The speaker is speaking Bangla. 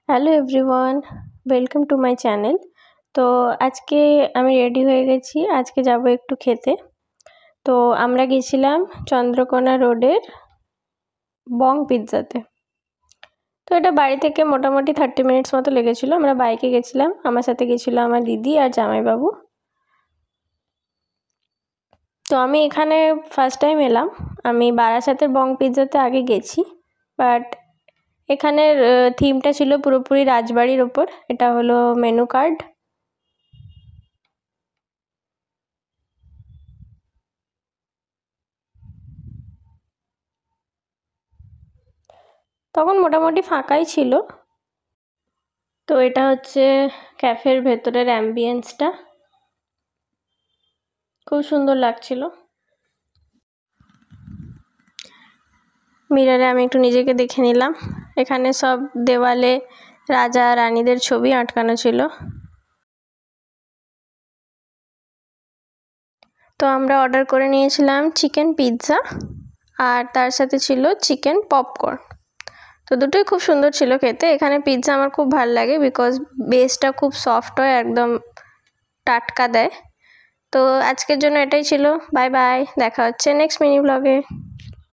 Hello everyone, welcome to my channel. তো আজকে আমি রেডি হয়ে গেছি, আজকে যাব একটু খেতে। তো আমরা গেছিলাম চন্দ্রকোনা রোডের বং পিৎজাতে। তো এটা বাড়ি থেকে মোটামুটি 30 মিনিটস মতো লেগেছিলো। আমরা বাইকে গেছিলাম, আমার সাথে গেছিলো আমার দিদি আর জামাইবাবু। তো আমি এখানে ফার্স্ট টাইম এলাম। আমি বারাসাতের বং পিৎজাতে আগে গেছি, বাট এখানের থিমটা ছিল পুরোপুরি রাজবাড়ির ওপর। এটা হলো মেনু কার্ড। তখন মোটামুটি ফাঁকাই ছিল। তো এটা হচ্ছে ক্যাফের ভেতরের অ্যাম্বিয়েন্সটা, খুব সুন্দর লাগছিল। মিররে আমি একটু নিজেকে দেখে নিলাম। এখানে সব দেওয়ালে রাজা রানীদের ছবি আটকানো ছিল। তো আমরা অর্ডার করে নিয়েছিলাম চিকেন পিৎজা, আর তার সাথে ছিল চিকেন পপকর্ন। তো দুটোই খুব সুন্দর ছিল খেতে। এখানে পিৎজা আমার খুব ভালো লাগে বিকজ বেসটা খুব সফট হয়, একদম টাটকা দেয়। তো আজকের জন্য এটাই ছিল। বাই বাই, দেখা হচ্ছে নেক্সট মিনি ব্লগে।